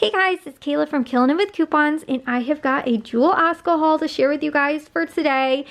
Hey guys, it's Kayla from Killing It With Coupons, and I have got a Jewel-Osco haul to share with you guys for today.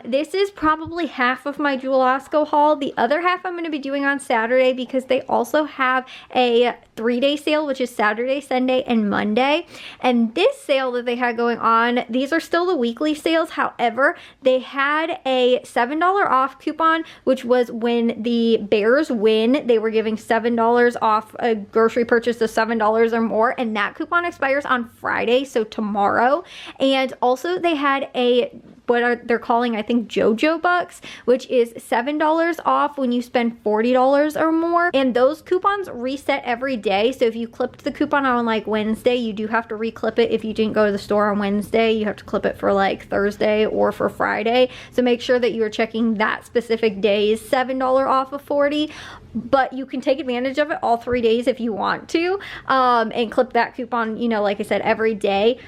This is probably half of my Jewel-Osco haul. The other half I'm going to be doing on Saturday because they also have a 3-day sale, which is Saturday, Sunday, and Monday. And this sale that they had going on, these are still the weekly sales. However, they had a $7 off coupon, which was when the Bears win. They were giving $7 off a grocery purchase of $7 or more. And that coupon expires on Friday, so tomorrow. And also they had a they're calling, I think, JoJo Bucks, which is $7 off when you spend $40 or more. And those coupons reset every day. So if you clipped the coupon on like Wednesday, you do have to reclip it. If you didn't go to the store on Wednesday, you have to clip it for like Thursday or for Friday. So make sure that you are checking that specific day's $7 off of 40. But you can take advantage of it all 3 days if you want to, and clip that coupon, you know, like I said, every day.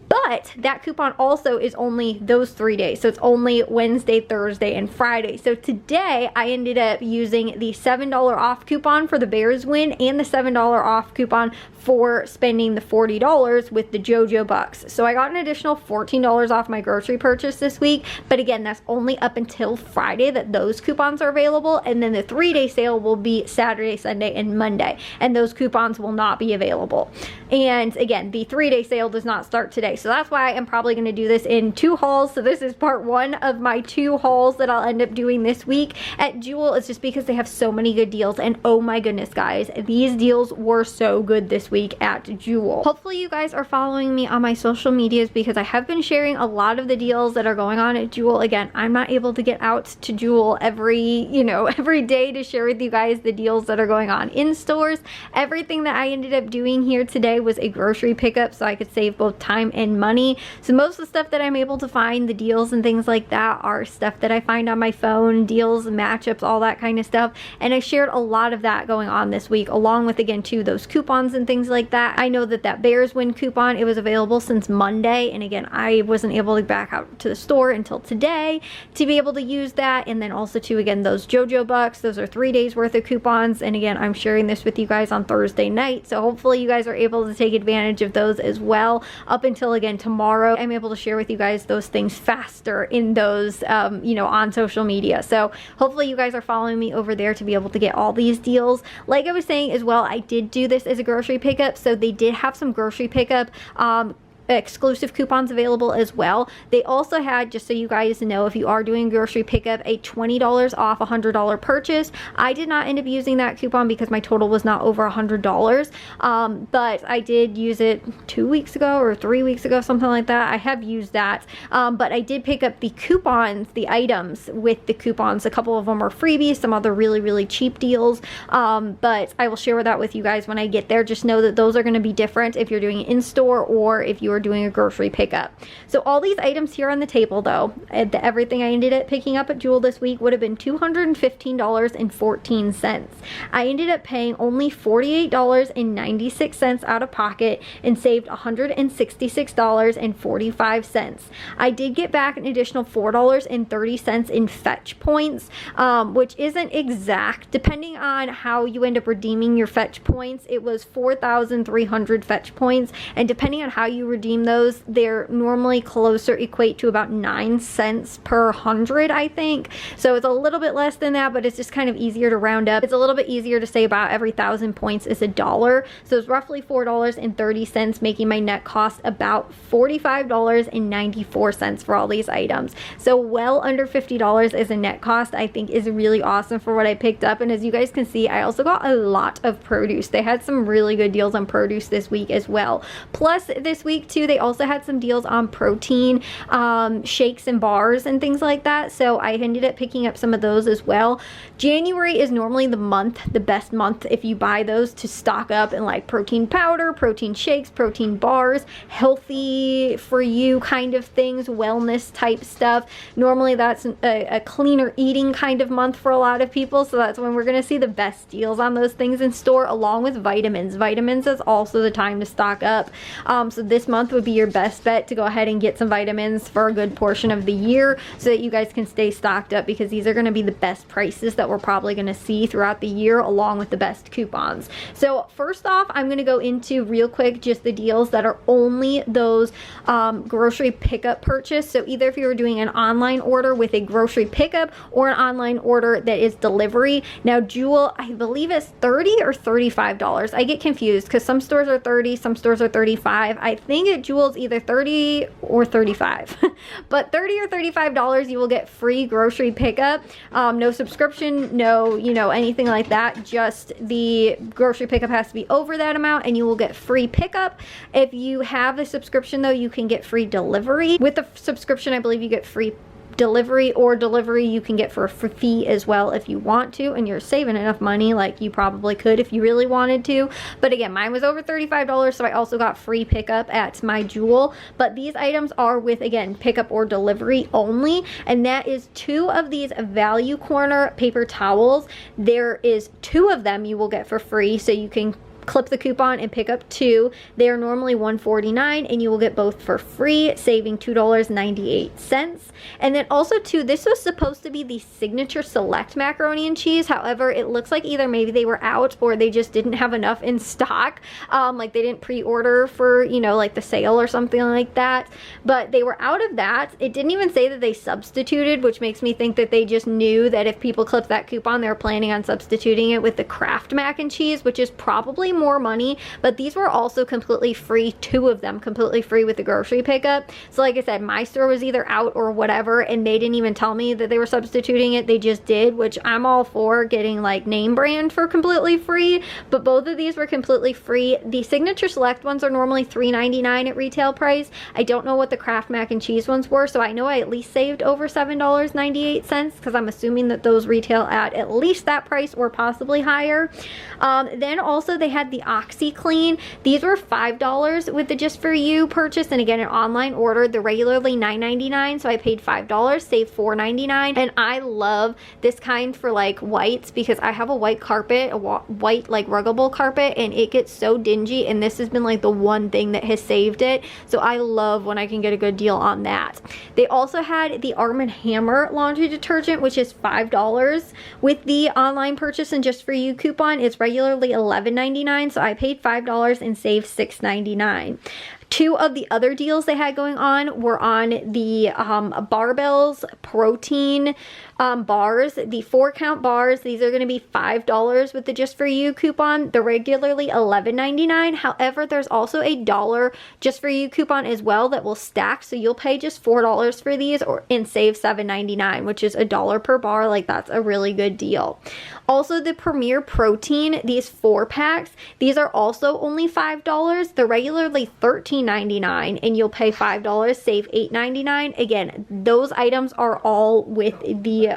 But that coupon also is only those 3 days. So it's only Wednesday, Thursday, and Friday. So today I ended up using the $7 off coupon for the Bears win and the $7 off coupon for spending the $40 with the JoJo Bucks. So I got an additional $14 off my grocery purchase this week. But again, that's only up until Friday that those coupons are available. And then the 3-day sale will be Saturday, Sunday, and Monday. And those coupons will not be available. And again, the 3-day sale does not start today. So that's why I'm probably going to do this in 2 hauls. So this is part 1 of my 2 hauls that I'll end up doing this week at Jewel. It's just because they have so many good deals. And oh my goodness, guys, these deals were so good this week at Jewel. Hopefully you guys are following me on my social medias because I have been sharing a lot of the deals that are going on at Jewel. Again, I'm not able to get out to Jewel every day to share with you guys the deals that are going on in stores. Everything that I ended up doing here today was a grocery pickup so I could save both time and money. So most of the stuff that I'm able to find, the deals and things like that, are stuff that I find on my phone, deals, matchups, all that kind of stuff. And I shared a lot of that going on this week, along with, again, too, those coupons and things like that. I know that Bears win coupon, it was available since Monday. And again, I wasn't able to back out to the store until today to be able to use that. And then also, too, again, those JoJo Bucks, those are 3 days worth of coupons. And again, I'm sharing this with you guys on Thursday night. So hopefully you guys are able to take advantage of those as well. Up until, again, tomorrow, I'm able to share with you guys those things faster in those, on social media. So hopefully you guys are following me over there to be able to get all these deals. Like I was saying as well, I did do this as a grocery pickup. So they did have some grocery pickup exclusive coupons available as well. They also had, just so you guys know, if you are doing grocery pickup, a $20 off $100 purchase. I did not end up using that coupon because my total was not over $100, but I did use it 2 weeks ago or 3 weeks ago, something like that. I have used that, but I did pick up the coupons, the items with the coupons. A couple of them are freebies, some other really cheap deals, but I will share that with you guys when I get there. Just know that those are going to be different if you're doing it in store or if you are doing a grocery pickup. So all these items here on the table, though, everything I ended up picking up at Jewel this week would have been $215.14. I ended up paying only $48.96 out of pocket and saved $166.45. I did get back an additional $4.30 in fetch points, which isn't exact. Depending on how you end up redeeming your fetch points, it was 4,300 fetch points, and depending on how you redeem those, they're normally equate to about 9 cents per 100, I think. So it's a little bit less than that, but it's just kind of easier to round up. It's a little bit easier to say about every 1,000 points is $1. So it's roughly $4.30, making my net cost about $45.94 for all these items. So well under $50 as a net cost, I think, is really awesome for what I picked up. And as you guys can see, I also got a lot of produce. They had some really good deals on produce this week as well. Plus, this week too, they also had some deals on protein shakes and bars and things like that. So I ended up picking up some of those as well. January is normally the best month if you buy those to stock up in like protein powder, protein shakes, protein bars, healthy for you kind of things, wellness type stuff. Normally that's a cleaner eating kind of month for a lot of people. So that's when we're going to see the best deals on those things in store, along with vitamins. Vitamins is also the time to stock up. So this month month would be your best bet to go ahead and get some vitamins for a good portion of the year so that you guys can stay stocked up, because these are going to be the best prices that we're probably going to see throughout the year, along with the best coupons. So first off, I'm going to go into real quick just the deals that are only those grocery pickup purchase. So either if you were doing an online order with a grocery pickup or an online order that is delivery. Now Jewel, I believe it's $30 or $35. I get confused because some stores are 30, some stores are 35. I think at Jewel's either 30 or 35. But $30 or $35 you will get free grocery pickup. No subscription, no, you know, anything like that. Just the grocery pickup has to be over that amount and you will get free pickup. If you have the subscription though, you can get free delivery. With the subscription, I believe you get free delivery, or delivery you can get for a fee as well if you want to, and you're saving enough money like you probably could if you really wanted to. But again, mine was over $35, so I also got free pickup at my Jewel. But these items are with, again, pickup or delivery only, and that is 2 of these Value Corner paper towels. There is 2 of them you will get for free, so you can clip the coupon and pick up 2. They are normally $1.49 and you will get both for free, saving $2.98. And then also too, this was supposed to be the Signature Select macaroni and cheese. However, it looks like either maybe they were out or they just didn't have enough in stock. Like they didn't pre-order for, you know, like the sale or something like that. But they were out of that. It didn't even say that they substituted, which makes me think that they just knew that if people clipped that coupon, they were planning on substituting it with the Kraft mac and cheese, which is probably more money. But these were also completely free, 2 of them completely free with the grocery pickup. So like I said, my store was either out or whatever, and they didn't even tell me that they were substituting it. They just did, which I'm all for, getting like name brand for completely free. But both of these were completely free. The Signature Select ones are normally $3.99 at retail price. I don't know what the Kraft mac and cheese ones were, so I know I at least saved over $7.98 because I'm assuming that those retail at least that price or possibly higher. Then also they had the OxyClean. These were $5 with the Just For You purchase, and again, an online order. They're regularly $9.99, so I paid $5, saved $4.99. And I love this kind for like whites because I have a white carpet, a white like ruggable carpet, and it gets so dingy, and this has been like the one thing that has saved it. So I love when I can get a good deal on that. They also had the Arm & Hammer laundry detergent, which is $5 with the online purchase and Just For You coupon. It's regularly $11.99, so I paid $5 and saved $6.99. 2 of the other deals they had going on were on the Barbells protein bars, the 4-count bars. These are going to be $5 with the Just For You coupon. They're regularly $11.99. However, there's also a $1 Just For You coupon as well that will stack, so you'll pay just $4 for these and save $7.99, which is $1 per bar. Like, that's a really good deal. Also, the Premier Protein, these 4-packs, these are also only $5. They're regularly $13.99, and you'll pay $5, save $8.99. Again, those items are all with the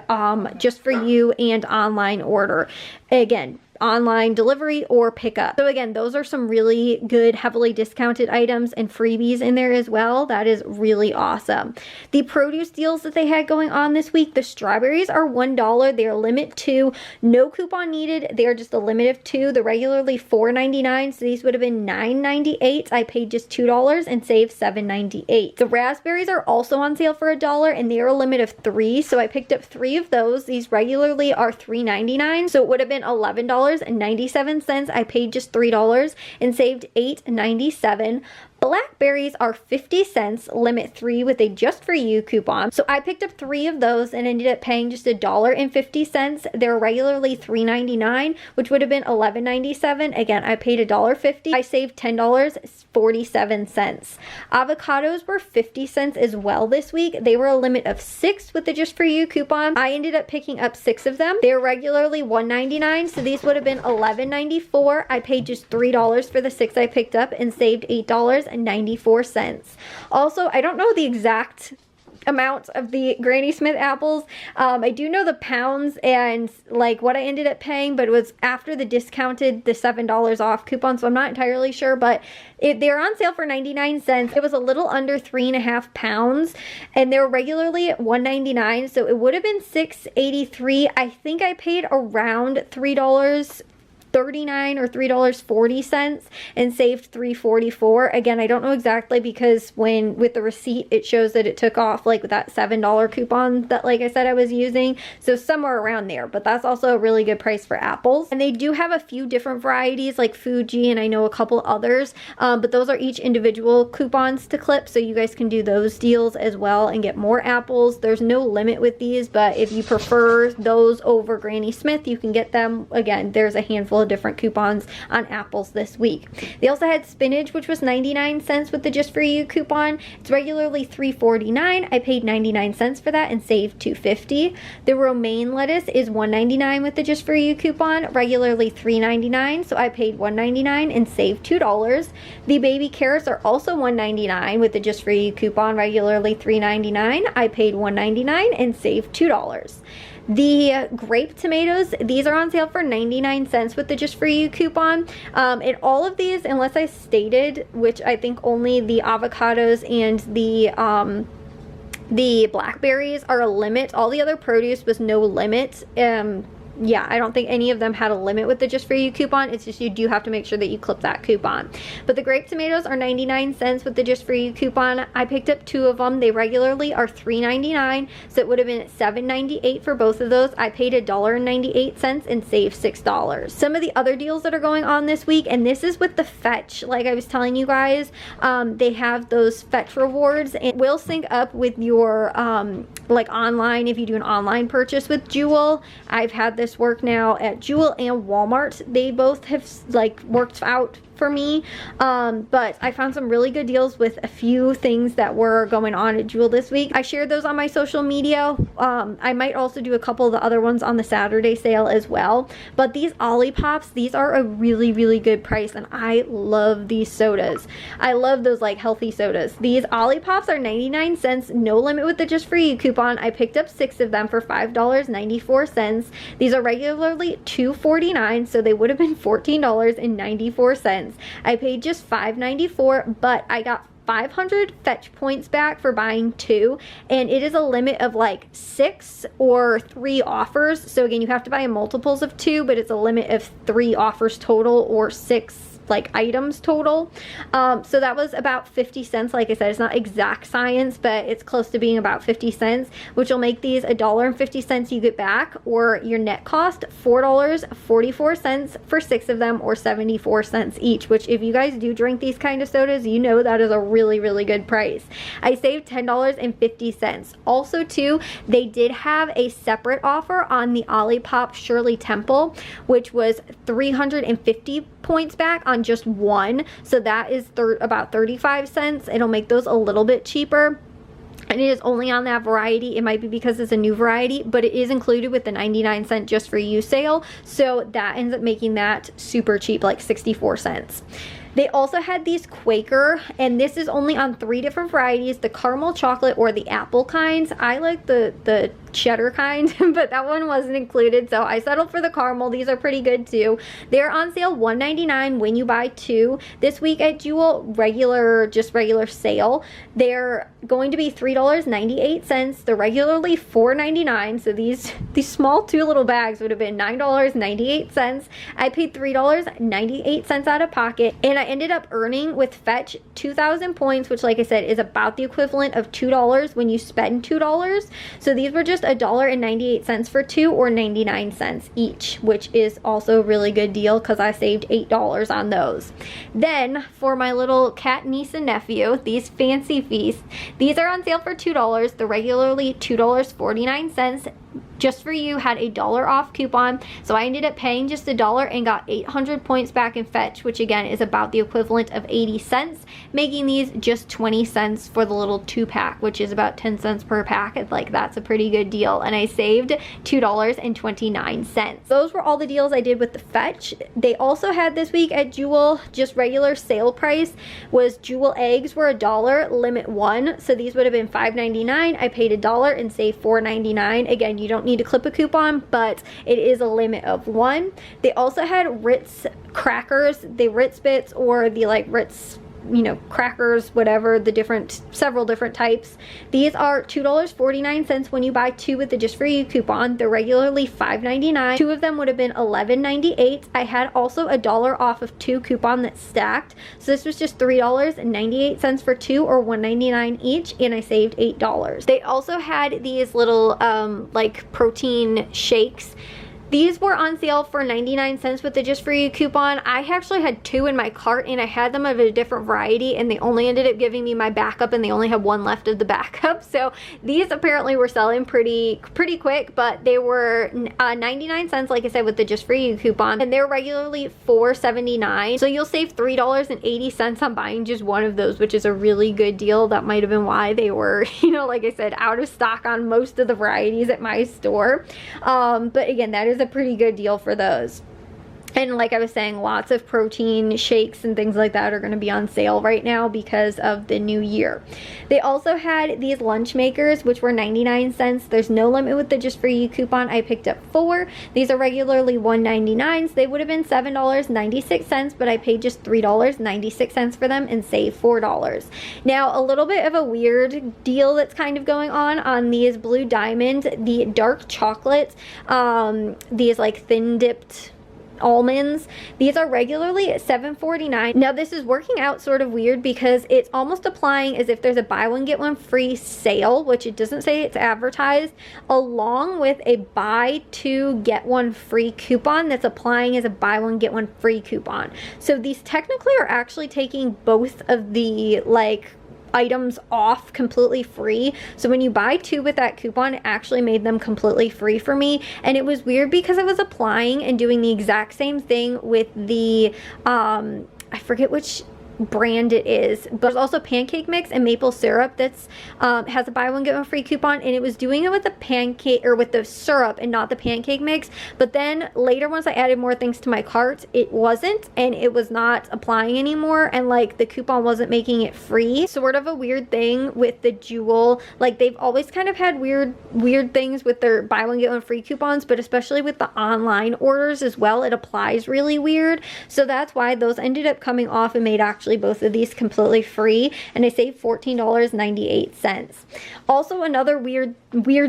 Just For You and online order. Again, online delivery or pickup. So again, those are some really good heavily discounted items and freebies in there as well. That is really awesome. The produce deals that they had going on this week, the strawberries are $1. They are limit 2, no coupon needed. They are just a limit of 2. They're regularly $4.99, so these would have been $9.98. I paid just $2 and saved $7.98. The raspberries are also on sale for $1, and they are a limit of 3, so I picked up 3 of those. These regularly are $3.99, so it would have been $11.97. I paid just $3 and saved $8.97. Blackberries are 50 cents, limit 3 with a Just For You coupon. So I picked up 3 of those and ended up paying just $1.50. They're regularly $3.99, which would have been $11.97. Again, I paid $1.50. I saved $10.47. Avocados were 50 cents as well this week. They were a limit of 6 with the Just For You coupon. I ended up picking up 6 of them. They're regularly $1.99, so these would have been $11.94. I paid just $3 for the 6 I picked up and saved $8.94. Also, I don't know the exact amount of the Granny Smith apples. I do know the pounds and like what I ended up paying, but it was after the discounted, the $7 off coupon, so I'm not entirely sure, but they're on sale for 99 cents. It was a little under 3.5 pounds, and they're regularly at $1.99, so it would have been $6.83. I think I paid around $3 $3.39 or $3.40 and saved $3.44. Again, I don't know exactly because when with the receipt it shows that it took off like that $7 coupon that, like I said, I was using, so somewhere around there. But that's also a really good price for apples. And they do have a few different varieties like Fuji and I know a couple others, but those are each individual coupons to clip, so you guys can do those deals as well and get more apples. There's no limit with these, but if you prefer those over Granny Smith, you can get them. Again, there's a handful of different coupons on apples this week. They also had spinach, which was 99 cents with the Just For You coupon. It's regularly $3.49. I paid 99 cents for that and saved $2.50. The romaine lettuce is $1.99 with the Just For You coupon, regularly $3.99, so I paid $1.99 and saved $2. The baby carrots are also $1.99 with the Just For You coupon, regularly $3.99. I paid $1.99 and saved $2. The grape tomatoes, these are on sale for 99 cents with the Just For You coupon. And all of these, unless I stated, which I think only the avocados and the blackberries are a limit. All the other produce was no limit. Yeah, I don't think any of them had a limit with the Just For You coupon. It's just you do have to make sure that you clip that coupon. But the grape tomatoes are 99 cents with the Just For You coupon. I picked up 2 of them. They regularly are $3.99, so it would have been $7.98 for both of those. I paid $1.98 and saved $6. Some of the other deals that are going on this week, and this is with the Fetch, like I was telling you guys, they have those Fetch rewards, and it will sync up with your like online, if you do an online purchase with Jewel. I've had this work now at Jewel and Walmart. They both have like worked out for me, but I found some really good deals with a few things that were going on at Jewel this week. I shared those on my social media. I might also do a couple of the other ones on the Saturday sale as well, but these Olipops, these are a really good price, and I love these sodas. I love those like healthy sodas. These Olipops are 99 cents, no limit with the Just For You coupon. I picked up 6 of them for $5.94. These are regularly $2.49, so they would have been $14.94. I paid just $5.94, but I got 500 Fetch points back for buying 2, and it is a limit of like 6 or 3 offers. So again, you have to buy in multiples of 2, but it's a limit of 3 offers total or 6 like items total. So that was about 50 cents. Like I said, it's not exact science, but it's close to being about 50 cents, which will make these $1.50 you get back, or your net cost $4.44 for 6 of them, or 74 cents each, which if you guys do drink these kind of sodas, you know that is a really good price. I saved $10.50. Also too, they did have a separate offer on the Olipop Shirley Temple, which was 350 points back on just one, so that is about 35 cents. It'll make those a little bit cheaper, and it is only on that variety. It might be because it's a new variety, but it is included with the 99 cent Just For You sale, so that ends up making that super cheap, like 64 cents. They also had these Quaker, and this is only on 3 different varieties, the caramel chocolate or the apple kinds. I like the cheddar kind, but that one wasn't included, so I settled for the caramel. These are pretty good too. They're on sale $1.99 when you buy 2. This week at Jewel, regular sale, they're going to be $3.98. They're regularly $4.99, so these small 2 little bags would have been $9.98. I paid $3.98 out of pocket, and I ended up earning with Fetch 2,000 points, which like I said is about the equivalent of $2 when you spend $2. So these were just $1.98 for 2, or 99 cents each, which is also a really good deal because I saved $8 on those. Then for my little cat niece and nephew, these Fancy Feasts, these are on sale for $2. They're regularly $2.49. Just For You had $1 off coupon, so I ended up paying just $1 and got 800 points back in Fetch, which again is about the equivalent of 80 cents, making these just 20 cents for the little 2-pack, which is about 10 cents per pack. It's like, that's a pretty good deal, and I saved $2.29. Those were all the deals I did with the Fetch. They also had this week at Jewel, just regular sale price was Jewel eggs were $1, limit 1, so these would have been $5.99. I paid $1 and saved $4.99. Again, you don't need to clip a coupon, but it is a limit of 1. They also had Ritz crackers, the Ritz Bits, or the like Ritz you know, crackers, whatever, the several different types. These are $2.49 when you buy 2 with the Just For You coupon. They're regularly $5.99. 2 of them would have been $11.98. I had also a $1 off of 2 coupon that stacked. So this was just $3.98 for 2, or $1.99 each, and I saved $8. They also had these little like protein shakes. These were on sale for 99 cents with the Just For You coupon. I actually had 2 in my cart, and I had them of a different variety, and they only ended up giving me my backup, and they only had 1 left of the backup. So these apparently were selling pretty quick, but they were 99 cents, like I said, with the Just For You coupon, and they're regularly $4.79. So you'll save $3.80 on buying just one of those, which is a really good deal. That might have been why they were, you know, like I said, out of stock on most of the varieties at my store. But again, that is a pretty good deal for those. And like I was saying, lots of protein shakes and things like that are going to be on sale right now because of the new year. They also had these lunch makers, which were 99 cents. There's no limit with the Just For You coupon. I picked up 4. These are regularly $1.99. So they would have been $7.96, but I paid just $3.96 for them and saved $4. Now, a little bit of a weird deal that's kind of going on these Blue Diamond, the dark chocolate, these like thin dipped almonds. These are regularly at $7.49. Now this is working out sort of weird because it's almost applying as if there's a buy one get one free sale, which it doesn't say it's advertised, along with a buy 2 get 1 free coupon that's applying as a buy one get one free coupon. So these technically are actually taking both of the like items off completely free. So when you buy 2 with that coupon, it actually made them completely free for me. And it was weird because I was applying and doing the exact same thing with the I forget which brand it is, but there's also pancake mix and maple syrup that's has a buy one get one free coupon, and it was doing it with the pancake or with the syrup and not the pancake mix. But then later, once I added more things to my cart, it wasn't, and it was not applying anymore, and like the coupon wasn't making it free. Sort of a weird thing with the Jewel. Like they've always kind of had weird things with their buy one get one free coupons, but especially with the online orders as well, it applies really weird. So that's why those ended up coming off and made actually both of these completely free, and I saved $14.98. Also, another weird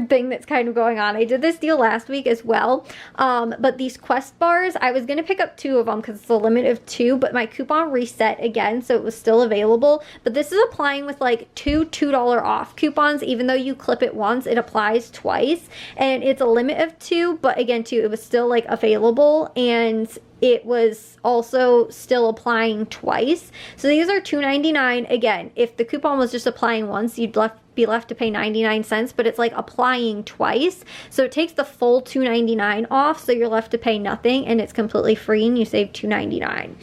thing that's kind of going on, I did this deal last week as well, but these Quest bars, I was gonna pick up 2 of them because it's a limit of 2, but my coupon reset again, so it was still available. But this is applying with like 2 $2 off coupons. Even though you clip it once, it applies twice, and it's a limit of 2, but again too, it was still like available, and it was also still applying twice. So these are $2.99. Again, if the coupon was just applying once, you'd be left to pay 99 cents, but it's like applying twice. So it takes the full $2.99 off, so you're left to pay nothing, and it's completely free, and you save $2.99.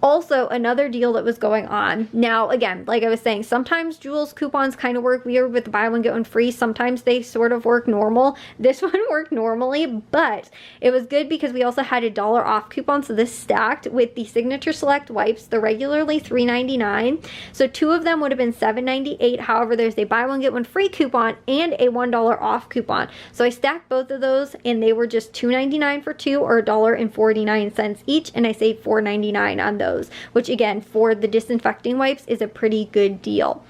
Also, another deal that was going on. Now, again, like I was saying, sometimes Jewel's coupons kind of work weird with the buy one get one free. Sometimes they sort of work normal. This one worked normally, but it was good because we also had a $1 off coupon. So this stacked with the Signature Select wipes. They're regularly $3.99. So 2 of them would have been $7.98. However, there's a buy one get one free coupon and a $1 off coupon. So I stacked both of those, and they were just $2.99 for 2, or $1.49 each, and I saved $4.99 on those, which again, for the disinfecting wipes, is a pretty good deal.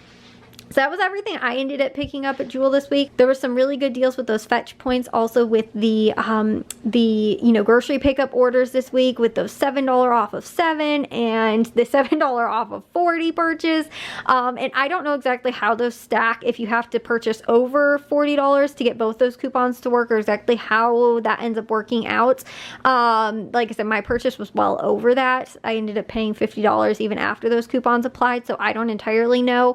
So that was everything I ended up picking up at Jewel this week. There were some really good deals with those fetch points, also with the grocery pickup orders this week, with those $7 off of 7 and the $7 off of 40 purchase. And I don't know exactly how those stack, if you have to purchase over $40 to get both those coupons to work, or exactly how that ends up working out. Like I said, my purchase was well over that. I ended up paying $50 even after those coupons applied, so I don't entirely know.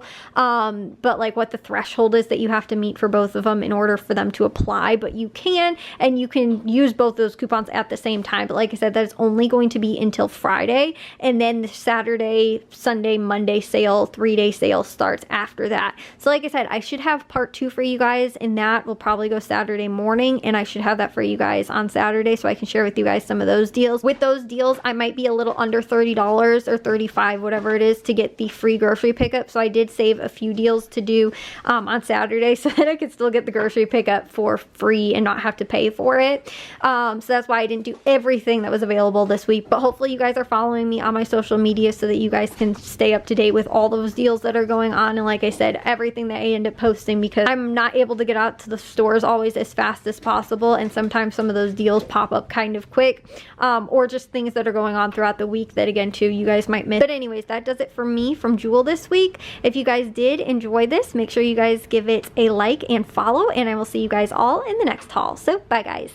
But like what the threshold is that you have to meet for both of them in order for them to apply, but you can, and you can use both those coupons at the same time. But like I said, that is only going to be until Friday, and then the Saturday, Sunday, Monday sale, 3-day sale starts after that. So like I said, I should have part 2 for you guys, and that will probably go Saturday morning, and I should have that for you guys on Saturday, so I can share with you guys some of those deals. With those deals, I might be a little under $30 or $35, whatever it is, to get the free grocery pickup. So I did save a few deals deals to do on Saturday so that I could still get the grocery pickup for free and not have to pay for it. So that's why I didn't do everything that was available this week, but hopefully you guys are following me on my social media so that you guys can stay up to date with all those deals that are going on, and like I said, everything that I end up posting, because I'm not able to get out to the stores always as fast as possible, and sometimes some of those deals pop up kind of quick, or just things that are going on throughout the week that again too you guys might miss. But anyways, that does it for me from Jewel this week. If you guys did enjoy this, make sure you guys give it a like and follow, and I will see you guys all in the next haul. So bye guys.